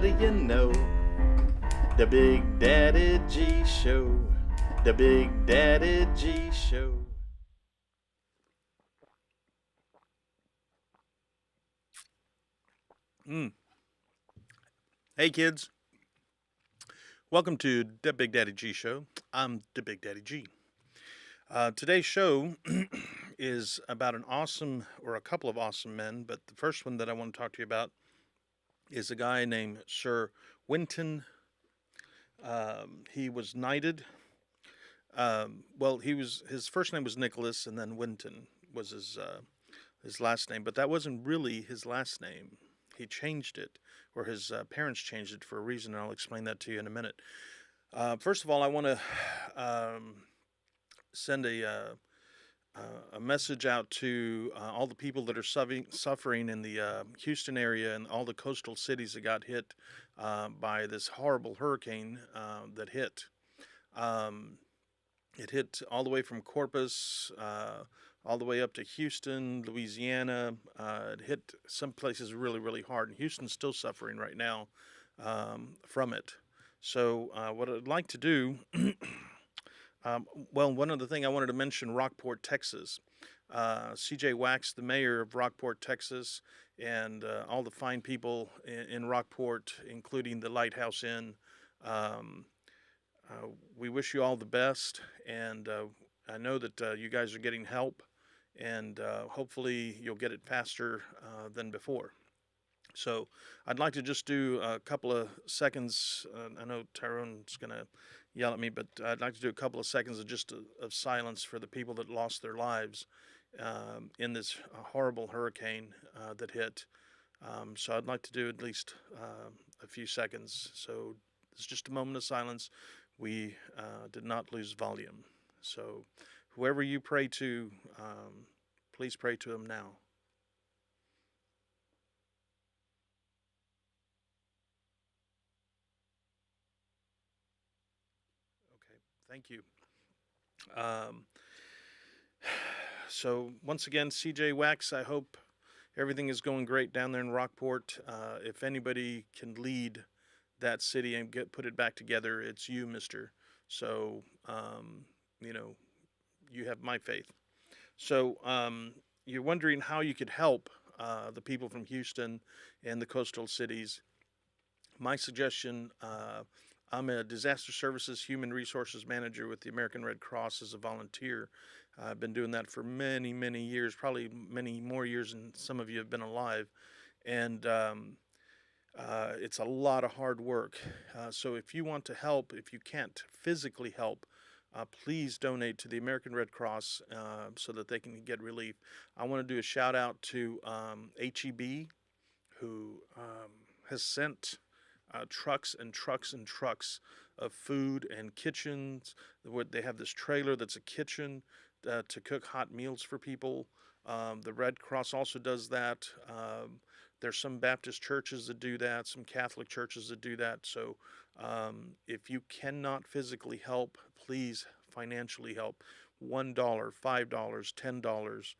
do you know? The Big Daddy G Show. The Big Daddy G Show. Hey kids, welcome to the Big Daddy G Show. I'm the Big Daddy G. Today's show is about an awesome, or a couple of awesome men, but the first one that I want to talk to you about is a guy named Sir Winton. He was knighted. His first name was Nicholas, and then Winton was his last name, but that wasn't really his last name. He changed it, or his parents changed it for a reason, and I'll explain that to you in a minute. First of all, I want to send a message out to all the people that are suffering in the Houston area and all the coastal cities that got hit by this horrible hurricane that hit. It hit all the way from Corpus, all the way up to Houston, Louisiana. It hit some places really, really hard, and Houston's still suffering right now from it. So what I'd like to do, one other thing I wanted to mention, Rockport, Texas. C.J. Wax, the mayor of Rockport, Texas, and all the fine people in Rockport, including the Lighthouse Inn. We wish you all the best, and I know that you guys are getting help, and hopefully you'll get it faster than before. So I'd like to just do a couple of seconds. I know Tyrone's going to yell at me, but I'd like to do a couple of seconds of silence for the people that lost their lives in this horrible hurricane that hit. So I'd like to do at least a few seconds. So it's just a moment of silence. We did not lose volume. So whoever you pray to, please pray to him now. Okay, thank you. So once again, CJ Wax, I hope everything is going great down there in Rockport. If anybody can lead that city and put it back together, it's you, mister. So, you have my faith. So, you're wondering how you could help the people from Houston and the coastal cities. My suggestion, I'm a disaster services human resources manager with the American Red Cross as a volunteer. I've been doing that for many, many years, probably many more years than some of you have been alive. And it's a lot of hard work. So if you want to help, if you can't physically help, please donate to the American Red Cross so that they can get relief. I want to do a shout out to HEB, who has sent trucks and trucks and trucks of food and kitchens. They have this trailer that's a kitchen to cook hot meals for people. The Red Cross also does that. There's some Baptist churches that do that, some Catholic churches that do that. So if you cannot physically help, please financially help. $1, $5, $10,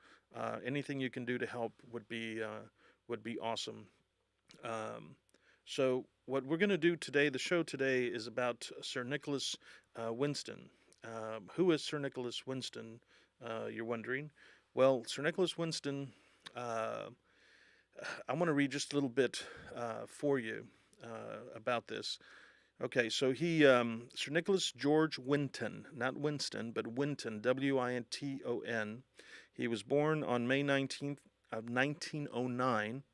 anything you can do to help would be awesome. So what we're going to do today, the show today, is about Sir Nicholas Winston. Who is Sir Nicholas Winston, you're wondering? Well, Sir Nicholas Winston, I want to read just a little bit for you about this. Okay, so Sir Nicholas George Winton, not Winston, but Winton, Winton. He was born on May 19th of 1909,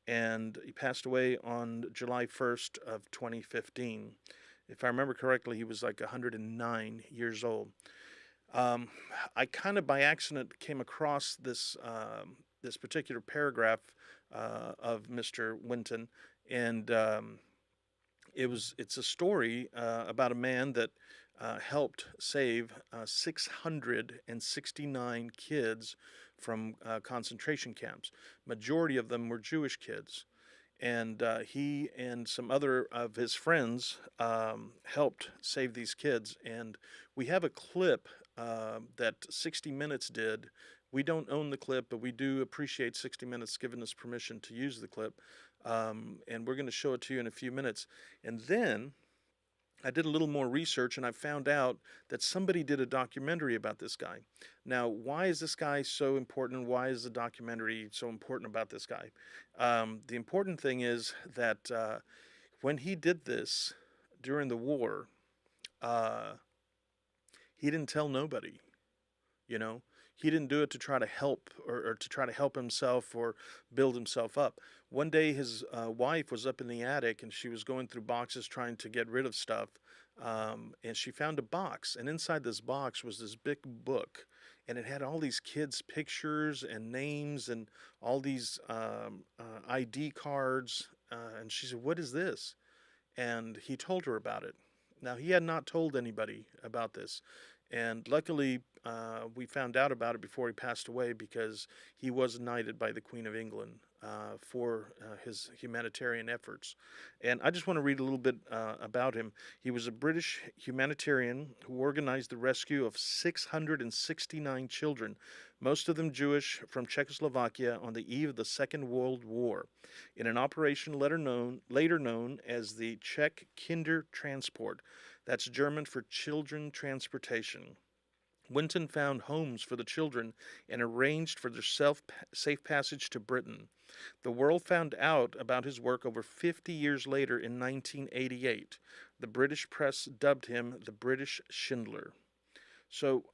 and he passed away on July 1st of 2015. If I remember correctly, he was like 109 years old. I kind of by accident came across this particular paragraph of Mr. Winton, and it's a story about a man that helped save 669 kids from concentration camps. Majority of them were Jewish kids, and he and some other of his friends helped save these kids. And we have a clip that 60 Minutes did We don't own the clip, but we do appreciate 60 Minutes giving us permission to use the clip. And we're going to show it to you in a few minutes. And then I did a little more research, and I found out that somebody did a documentary about this guy. Now, why is this guy so important? Why is the documentary so important about this guy? The important thing is that when he did this during the war, he didn't tell nobody, you know. He didn't do it to try to help or to try to help himself or build himself up. One day his wife was up in the attic and she was going through boxes trying to get rid of stuff. And she found a box, and inside this box was this big book, and it had all these kids' pictures and names and all these ID cards. And she said, "What is this?" And he told her about it. Now, he had not told anybody about this. And luckily, we found out about it before he passed away, because he was knighted by the Queen of England for his humanitarian efforts. And I just want to read a little bit about him. He was a British humanitarian who organized the rescue of 669 children, most of them Jewish, from Czechoslovakia on the eve of the Second World War, in an operation later known as the Czech Kinder Transport. That's German for children transportation. Winton found homes for the children and arranged for their safe passage to Britain. The world found out about his work over 50 years later in 1988. The British press dubbed him the British Schindler. So,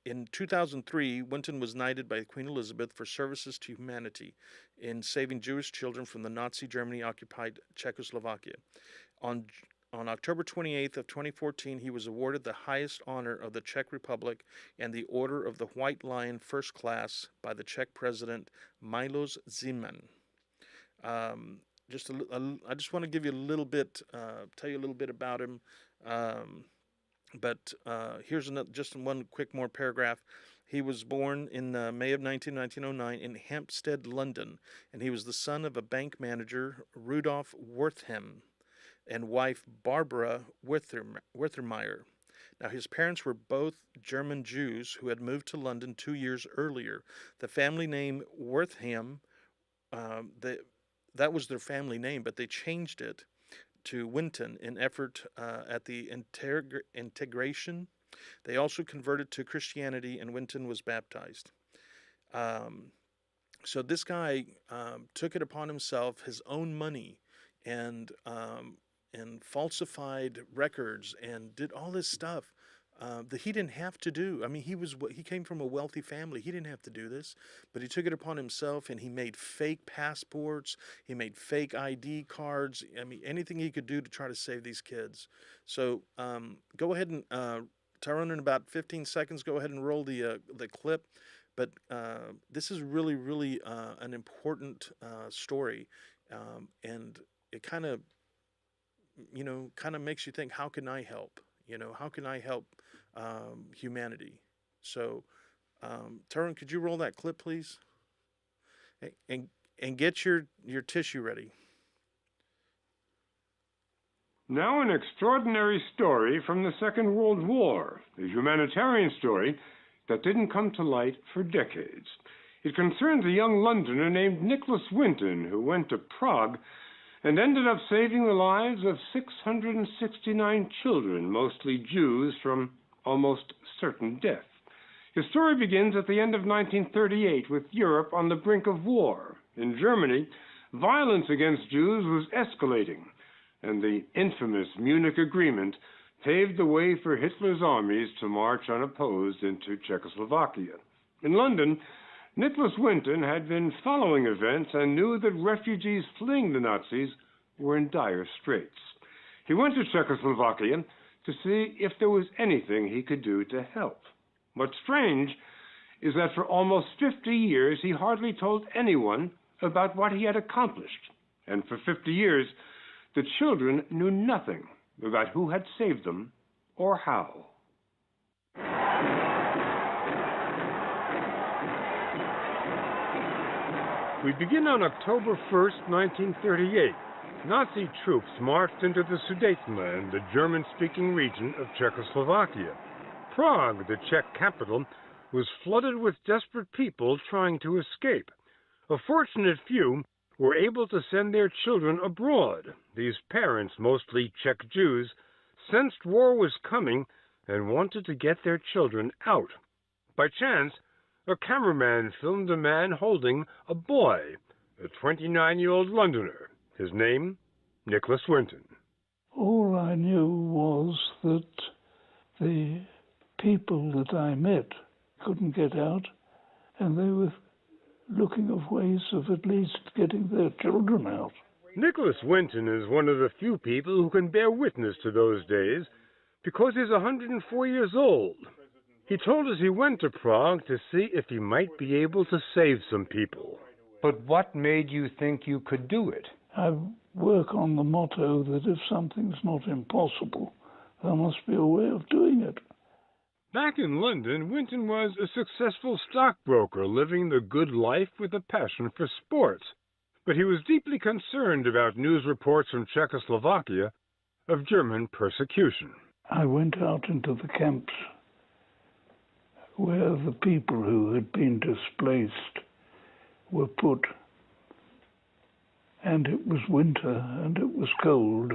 in 2003, Winton was knighted by Queen Elizabeth for services to humanity in saving Jewish children from the Nazi Germany-occupied Czechoslovakia. On October 28th of 2014, he was awarded the highest honor of the Czech Republic and the Order of the White Lion First Class by the Czech President Miloš Zeman. I just want to give you a little bit, tell you a little bit about him. But here's just one quick more paragraph. He was born in May of 1909 in Hampstead, London, and he was the son of a bank manager, Rudolf Wertham, and wife Barbara Werthermeyer. Now, his parents were both German Jews who had moved to London 2 years earlier. The family name Wertham, that was their family name, but they changed it to Winton in effort at the integration. They also converted to Christianity, and Winton was baptized. So this guy took it upon himself, his own money, and falsified records and did all this stuff that he didn't have to do. I mean, he came from a wealthy family. He didn't have to do this, but he took it upon himself, and he made fake passports. He made fake ID cards. I mean, anything he could do to try to save these kids. So go ahead and Tyrone, in about 15 seconds, go ahead and roll the clip. But this is really, really an important story, and it kind of makes you think, how can I help? How can I help humanity? So, Tyrone, could you roll that clip, please? And get your tissue ready. Now an extraordinary story from the Second World War, a humanitarian story that didn't come to light for decades. It concerns a young Londoner named Nicholas Winston, who went to Prague and ended up saving the lives of 669 children, mostly Jews, from almost certain death. His story begins at the end of 1938 with Europe on the brink of war. In Germany, violence against Jews was escalating, and the infamous Munich Agreement paved the way for Hitler's armies to march unopposed into Czechoslovakia. In London, Nicholas Winston had been following events and knew that refugees fleeing the Nazis were in dire straits. He went to Czechoslovakia to see if there was anything he could do to help. What's strange is that for almost 50 years he hardly told anyone about what he had accomplished. And for 50 years, the children knew nothing about who had saved them or how. We begin on October 1st, 1938. Nazi troops marched into the Sudetenland, the German-speaking region of Czechoslovakia. Prague, the Czech capital, was flooded with desperate people trying to escape. A fortunate few were able to send their children abroad. These parents, mostly Czech Jews, sensed war was coming and wanted to get their children out. By chance, a cameraman filmed a man holding a boy, a 29-year-old Londoner. His name, Nicholas Winton. All I knew was that the people that I met couldn't get out, and they were looking of ways of at least getting their children out. Nicholas Winton is one of the few people who can bear witness to those days because he's 104 years old. He told us he went to Prague to see if he might be able to save some people. But what made you think you could do it? I work on the motto that if something's not impossible, there must be a way of doing it. Back in London, Winton was a successful stockbroker living the good life with a passion for sports. But he was deeply concerned about news reports from Czechoslovakia of German persecution. I went out into the camps where the people who had been displaced were put, and it was winter and it was cold.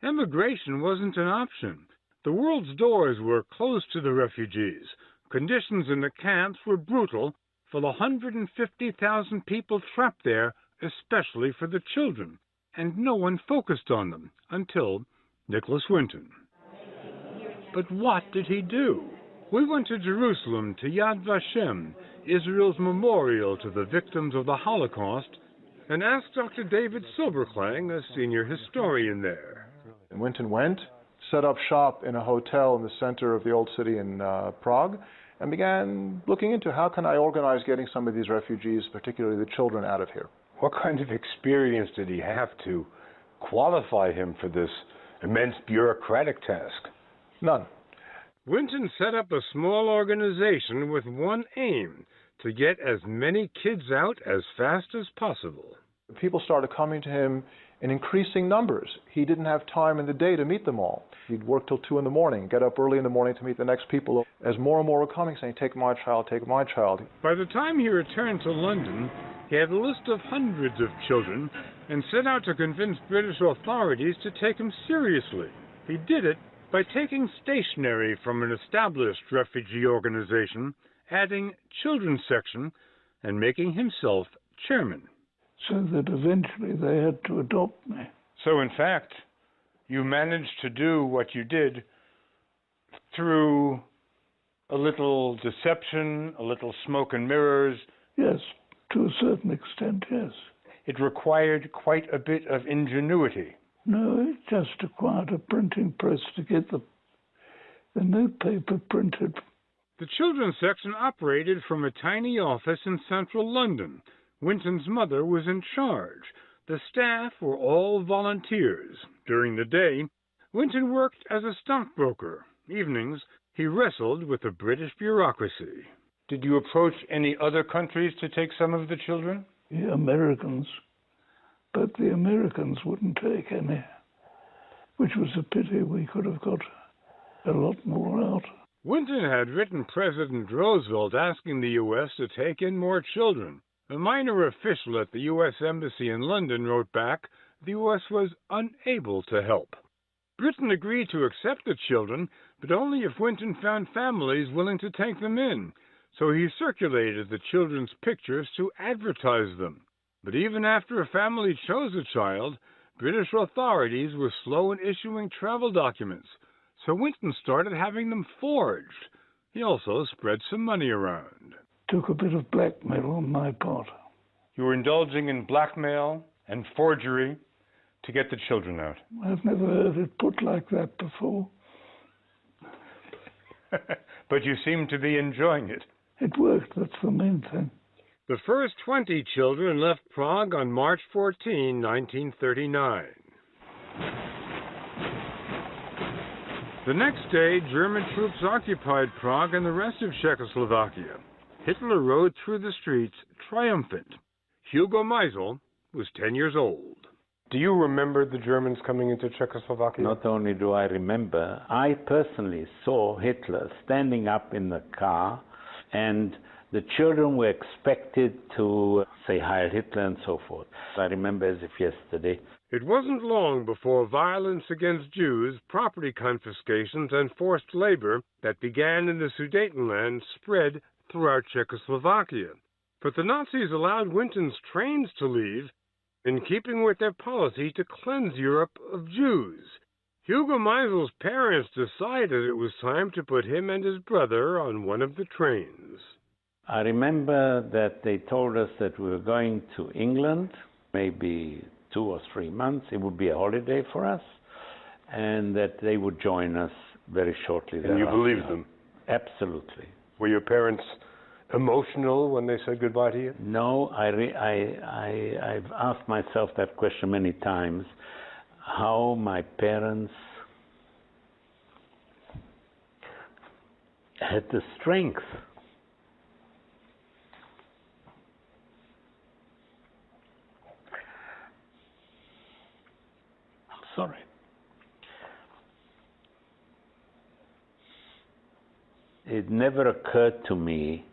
Emigration wasn't an option. The world's doors were closed to the refugees. Conditions in the camps were brutal for the 150,000 people trapped there, especially for the children, and no one focused on them until Nicholas Winton. But what did he do? We went to Jerusalem, to Yad Vashem, Israel's memorial to the victims of the Holocaust, and asked Dr. David Silberklang, a senior historian there. Winton went, set up shop in a hotel in the center of the old city in Prague, and began looking into how can I organize getting some of these refugees, particularly the children, out of here. What kind of experience did he have to qualify him for this immense bureaucratic task? None. Winton set up a small organization with one aim, to get as many kids out as fast as possible. People started coming to him in increasing numbers. He didn't have time in the day to meet them all. He'd work till 2 in the morning, get up early in the morning to meet the next people. As more and more were coming, saying, take my child, take my child. By the time he returned to London, he had a list of hundreds of children and set out to convince British authorities to take him seriously. He did it by taking stationery from an established refugee organization, adding children's section, and making himself chairman. So that eventually they had to adopt me. So in fact, you managed to do what you did through a little deception, a little smoke and mirrors. Yes, to a certain extent, yes. It required quite a bit of ingenuity. No, it just required a printing press to get the notepaper printed. The children's section operated from a tiny office in central London. Winton's mother was in charge. The staff were all volunteers. During the day, Winton worked as a stockbroker. Evenings, he wrestled with the British bureaucracy. Did you approach any other countries to take some of the children? The Americans. But the Americans wouldn't take any, which was a pity. We could have got a lot more out. Winton had written President Roosevelt asking the U.S. to take in more children. A minor official at the U.S. Embassy in London wrote back the U.S. was unable to help. Britain agreed to accept the children, but only if Winton found families willing to take them in, so he circulated the children's pictures to advertise them. But even after a family chose a child, British authorities were slow in issuing travel documents, so Winton started having them forged. He also spread some money around. Took a bit of blackmail on my part. You were indulging in blackmail and forgery to get the children out. I've never heard it put like that before. But you seem to be enjoying it. It worked, that's the main thing. The first 20 children left Prague on March 14, 1939. The next day, German troops occupied Prague and the rest of Czechoslovakia. Hitler rode through the streets triumphant. Hugo Meisel was 10 years old. Do you remember the Germans coming into Czechoslovakia? Not only do I remember, I personally saw Hitler standing up in the car and the children were expected to say Heil Hitler and so forth. I remember as if yesterday. It wasn't long before violence against Jews, property confiscations, and forced labor that began in the Sudetenland spread throughout Czechoslovakia. But the Nazis allowed Winton's trains to leave, in keeping with their policy to cleanse Europe of Jews. Hugo Meisel's parents decided it was time to put him and his brother on one of the trains. I remember that they told us that we were going to England, maybe 2 or 3 months. It would be a holiday for us, and that they would join us very shortly thereafter. And you believed them? Absolutely. Were your parents emotional when they said goodbye to you? No, I've asked myself that question many times, how my parents had the strength sorry. It never occurred to me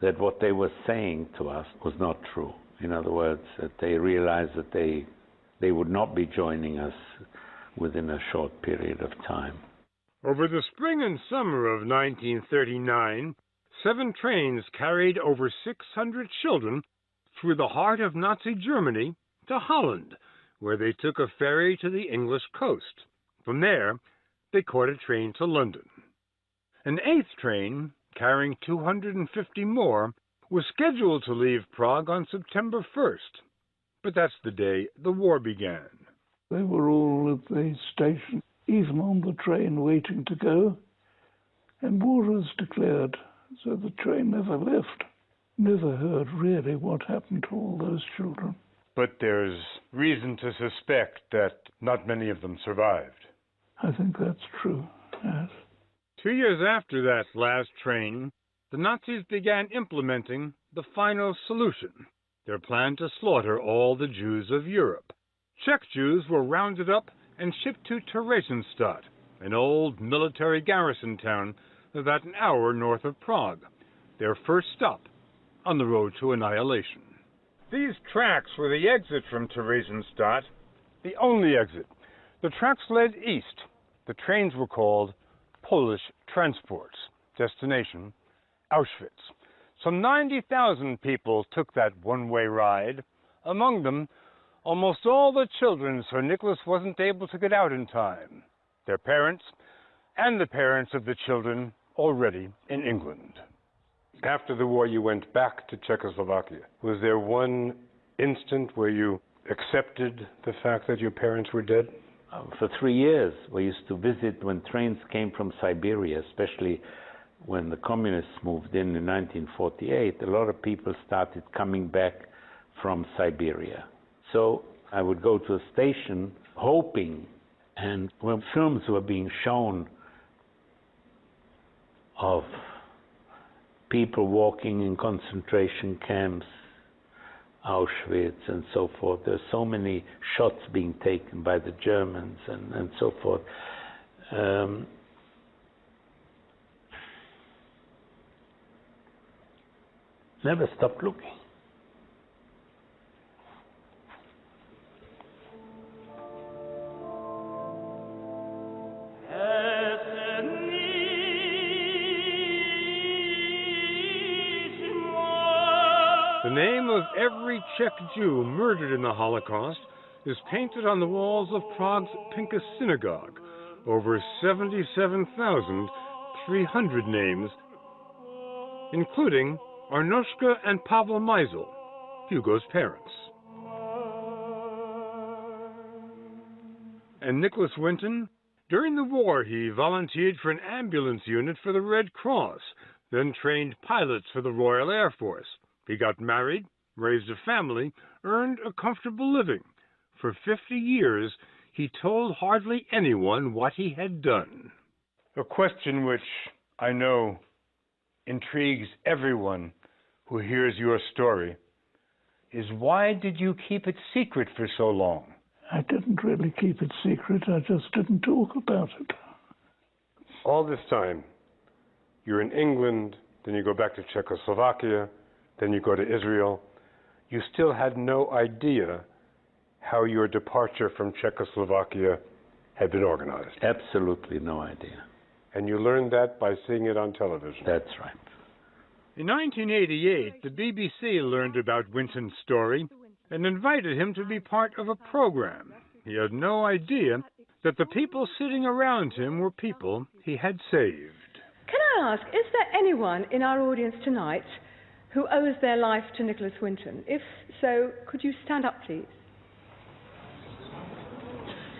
that what they were saying to us was not true. In other words, that they realized that they would not be joining us within a short period of time. Over the spring and summer of 1939, 7 trains carried over 600 children through the heart of Nazi Germany to Holland, where they took a ferry to the English coast. From there, they caught a train to London. An 8th train, carrying 250 more, was scheduled to leave Prague on September 1st. But that's the day the war began. They were all at the station, even on the train, waiting to go, and war was declared, so the train never left. Never heard really what happened to all those children. But there's reason to suspect that not many of them survived. I think that's true, yes. 2 years after that last train, the Nazis began implementing the final solution, their plan to slaughter all the Jews of Europe. Czech Jews were rounded up and shipped to Theresienstadt, an old military garrison town about an hour north of Prague, their first stop on the road to annihilation. These tracks were the exit from Theresienstadt, the only exit. The tracks led east. The trains were called Polish transports. Destination, Auschwitz. Some 90,000 people took that one-way ride. Among them, almost all the children, so Nicholas wasn't able to get out in time. Their parents, and the parents of the children, already in England. After the war, you went back to Czechoslovakia. Was there one instant where you accepted the fact that your parents were dead? For 3 years, we used to visit when trains came from Siberia, especially when the communists moved in 1948. A lot of people started coming back from Siberia. So I would go to a station hoping, and when films were being shown of people walking in concentration camps, Auschwitz and so forth. There's so many shots being taken by the Germans and so forth. Never stopped looking. The name of every Czech Jew murdered in the Holocaust is painted on the walls of Prague's Pinkas Synagogue. Over 77,300 names, including Arnoshka and Pavel Meisel, Hugo's parents. And Nicholas Winton? During the war, he volunteered for an ambulance unit for the Red Cross, then trained pilots for the Royal Air Force. He got married, raised a family, earned a comfortable living. For 50 years, he told hardly anyone what he had done. A question which I know intrigues everyone who hears your story is, why did you keep it secret for so long? I didn't really keep it secret, I just didn't talk about it. All this time, you're in England, then you go back to Czechoslovakia, then you go to Israel. You still had no idea how your departure from Czechoslovakia had been organized. Absolutely no idea. And you learned that by seeing it on television. That's right. In 1988, the BBC learned about Winton's story and invited him to be part of a program. He had no idea that the people sitting around him were people he had saved. Can I ask, is there anyone in our audience tonight who owes their life to Nicholas Winton? If so, could you stand up, please?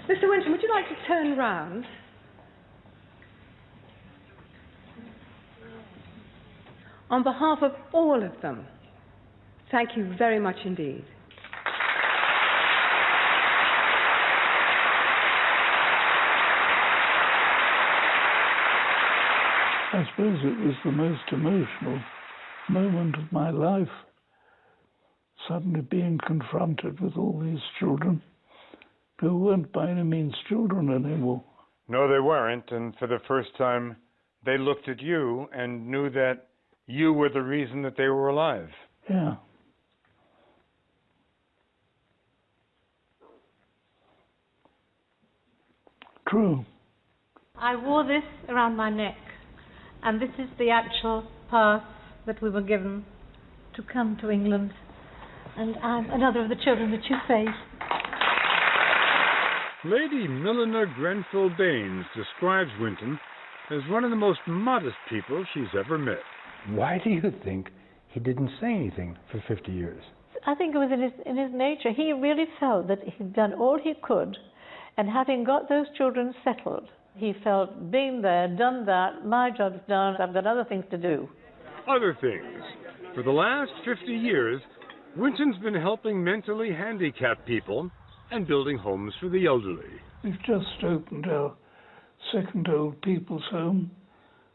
Mr. Winton, would you like to turn round? On behalf of all of them, thank you very much indeed. I suppose it was the most emotional moment of my life, suddenly being confronted with all these children who weren't by any means children anymore. No, they weren't, and for the first time, they looked at you and knew that you were the reason that they were alive. Yeah. True. I wore this around my neck, and this is the actual pass that we were given to come to England, and I'm another of the children that you saved. Lady Millinor Grenfell Baines describes Winton as one of the most modest people she's ever met. Why do you think he didn't say anything for 50 years? I think it was in his nature. He really felt that he'd done all he could, and having got those children settled, he felt, being there, done that, my job's done, I've got other things to do. Other things. For the last 50 years, Winton's been helping mentally handicapped people and building homes for the elderly. We've just opened our second old people's home,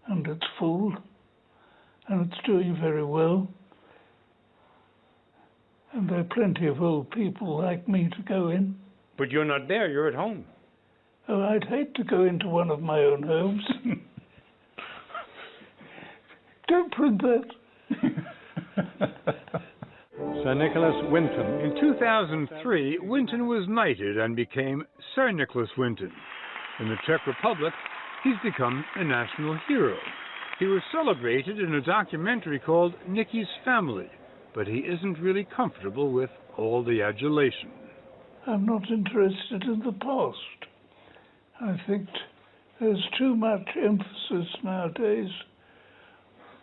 and it's full, and it's doing very well. And there are plenty of old people like me to go in. But you're not there, you're at home. Oh, I'd hate to go into one of my own homes. Don't print that. Sir Nicholas Winton. In 2003, Winton was knighted and became Sir Nicholas Winton. In the Czech Republic, he's become a national hero. He was celebrated in a documentary called Nicky's Family, but he isn't really comfortable with all the adulation. I'm not interested in the past. I think there's too much emphasis nowadays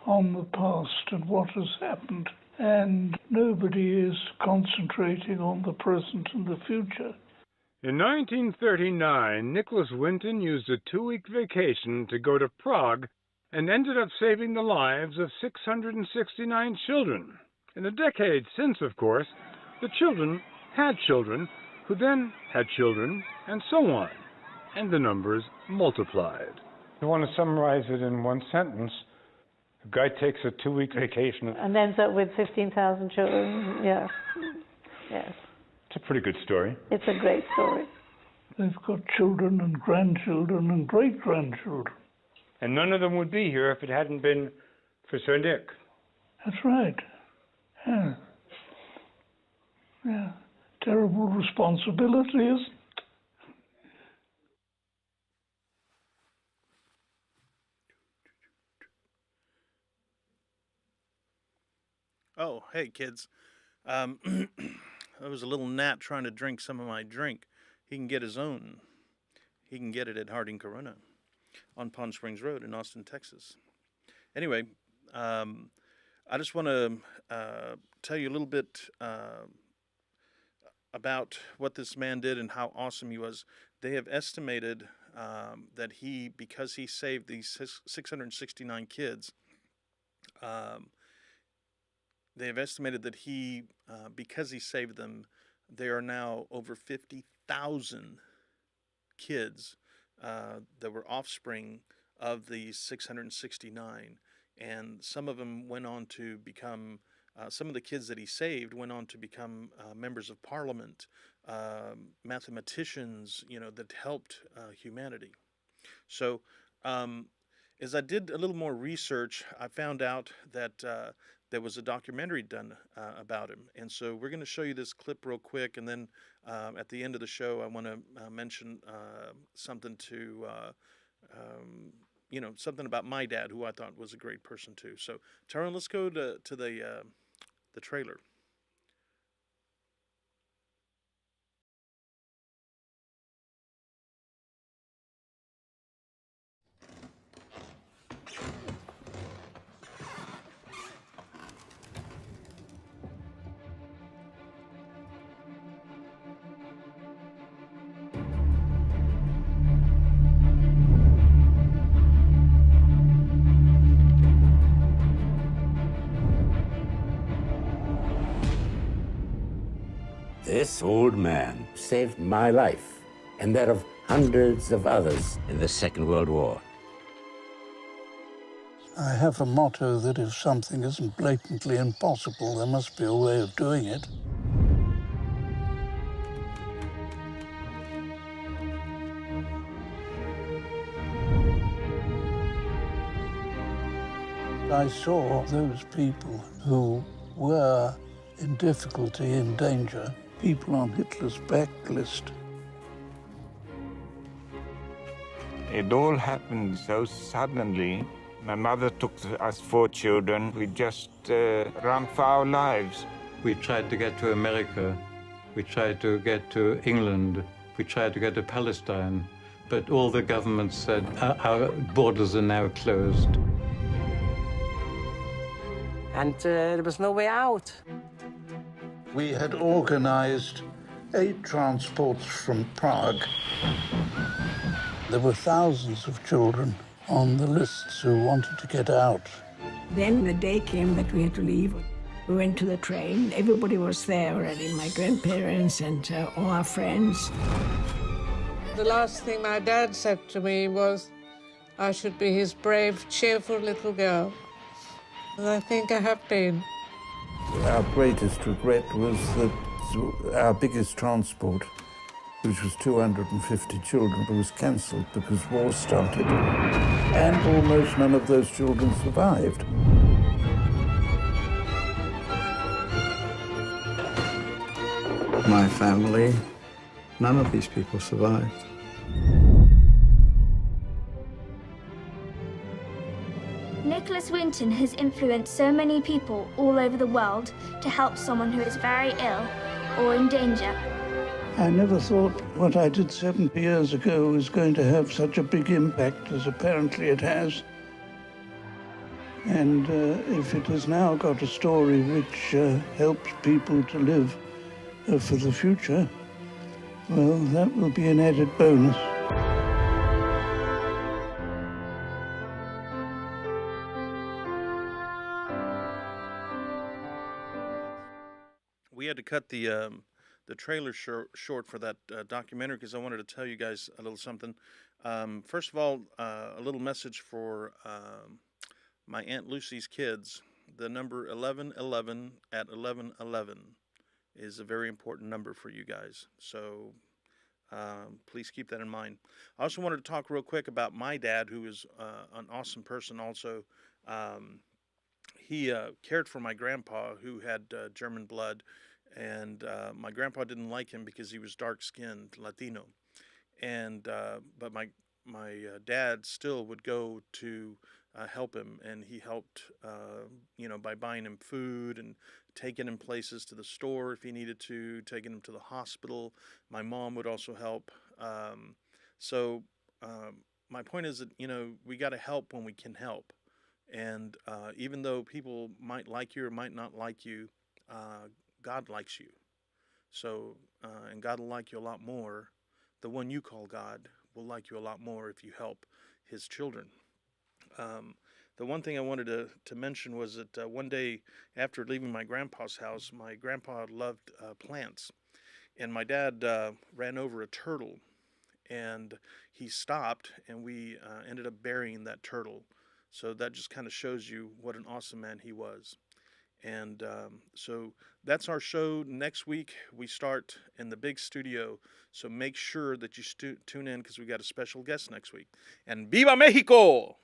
on the past and what has happened, and nobody is concentrating on the present and the future. In 1939, Nicholas Winton used a 2-week vacation to go to Prague and ended up saving the lives of 669 children. In the decades since, of course, the children had children who then had children, and so on. And the numbers multiplied. I want to summarize it in one sentence. A guy takes a 2-week vacation. And ends up with 15,000 children, yes. Yes. It's a pretty good story. It's a great story. They've got children and grandchildren and great-grandchildren. And none of them would be here if it hadn't been for Sir Nick. That's right. Yeah. Yeah. Terrible responsibility, isn't it? Oh, hey, kids. There was a little gnat trying to drink some of my drink. He can get his own. He can get it at Harding Corona on Palm Springs Road in Austin, Texas. Anyway, I just want to tell you a little bit about what this man did and how awesome he was. They have estimated that because he saved these 669 kids, they have estimated that because he saved them, there are now over 50,000 kids that were offspring of the 669. And some of them went on to become, some of the kids that he saved went on to become members of parliament, mathematicians, that helped humanity. So as I did a little more research, I found out that there was a documentary done about him. And so we're going to show you this clip real quick. And then at the end of the show, I want to mention something to, something about my dad, who I thought was a great person too. So, Tyrone, let's go to the trailer. This old man saved my life and that of hundreds of others in the Second World War. I have a motto that if something isn't blatantly impossible, there must be a way of doing it. I saw those people who were in difficulty, in danger, people on Hitler's backlist. It all happened so suddenly. My mother took us 4 children. We just ran for our lives. We tried to get to America. We tried to get to England. We tried to get to Palestine. But all the governments said, our borders are now closed. And there was no way out. We had organized 8 transports from Prague. There were thousands of children on the lists who wanted to get out. Then the day came that we had to leave. We went to the train. Everybody was there already, my grandparents and all our friends. The last thing my dad said to me was I should be his brave, cheerful little girl. And I think I have been. Our greatest regret was that our biggest transport, which was 250 children, was cancelled because war started. And almost none of those children survived. My family, none of these people survived. Nicholas Winton has influenced so many people all over the world to help someone who is very ill or in danger. I never thought what I did 70 years ago was going to have such a big impact as apparently it has. And if it has now got a story which helps people to live for the future, well, that will be an added bonus. We had to cut the trailer short for that documentary because I wanted to tell you guys a little something. First of all, a little message for my Aunt Lucy's kids. The number 1111 at 1111 is a very important number for you guys. So please keep that in mind. I also wanted to talk real quick about my dad, who is an awesome person also. He cared for my grandpa, who had German blood. And my grandpa didn't like him because he was dark-skinned, Latino. And but my dad still would go to help him, and he helped, by buying him food and taking him places to the store if he needed to, taking him to the hospital. My mom would also help. So my point is that we got to help when we can help, and even though people might like you or might not like you, God likes you. So, and God will like you a lot more. The one you call God will like you a lot more if you help his children. The one thing I wanted to mention was that one day after leaving my grandpa's house, my grandpa loved plants. And my dad ran over a turtle. And he stopped, and we ended up burying that turtle. So that just kind of shows you what an awesome man he was. And so that's our show. Next week, we start in the big studio. So make sure that you tune in because we got a special guest next week. And Viva Mexico!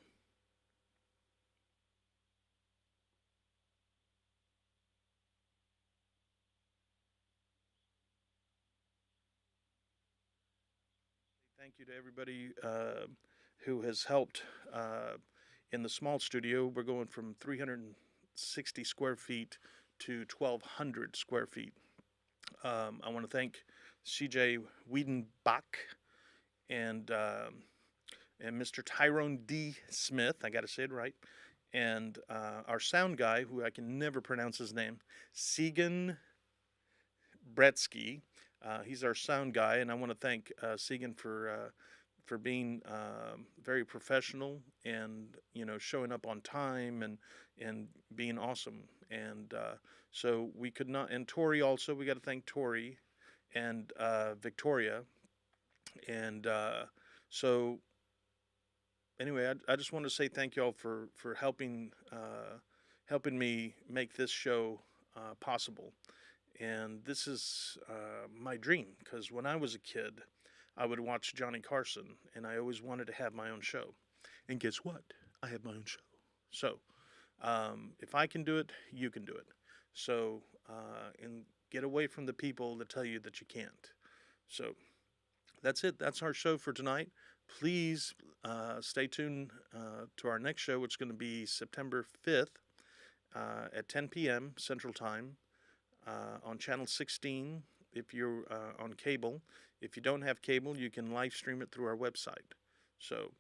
Thank you to everybody who has helped in the small studio. We're going from 360 square feet to 1,200 square feet. I want to thank CJ Wiedenbach and Mr. Tyrone D. Smith, I got to say it right, and our sound guy, who I can never pronounce his name, Segan Bretsky. He's our sound guy, and I want to thank Segan for being very professional and showing up on time and being awesome. And so we could not. And Tori also, we got to thank Tori and Victoria. And so anyway, I just want to say thank y'all for helping me make this show possible. And this is my dream, because when I was a kid, I would watch Johnny Carson, and I always wanted to have my own show. And guess what? I have my own show. So if I can do it, you can do it. So and get away from the people that tell you that you can't. So that's it. That's our show for tonight. Please stay tuned to our next show, which is going to be September 5th at 10 p.m. Central Time. On channel 16 if you're on cable. If you don't have cable, you can live stream it through our website. So,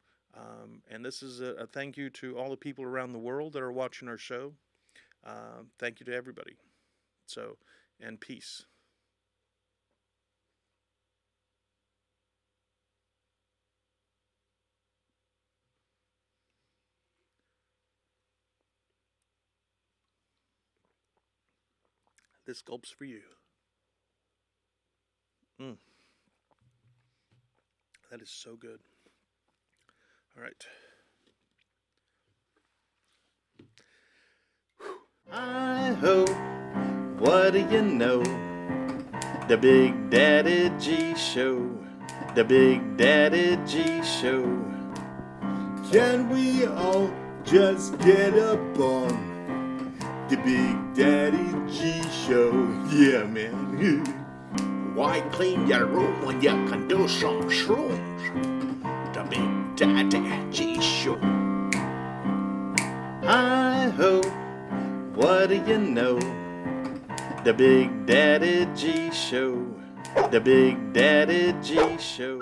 and this is a thank you to all the people around the world that are watching our show. Thank you to everybody. So, and peace. This gulp's for you. That is so good. All right. I hope, what do you know? The Big Daddy G Show. The Big Daddy G Show. Can we all just get up on the Big Daddy G Show? Yeah, man. Why clean your room when you can do some shrooms? The Big Daddy G Show. I hope, what do you know? The Big Daddy G Show. The Big Daddy G Show.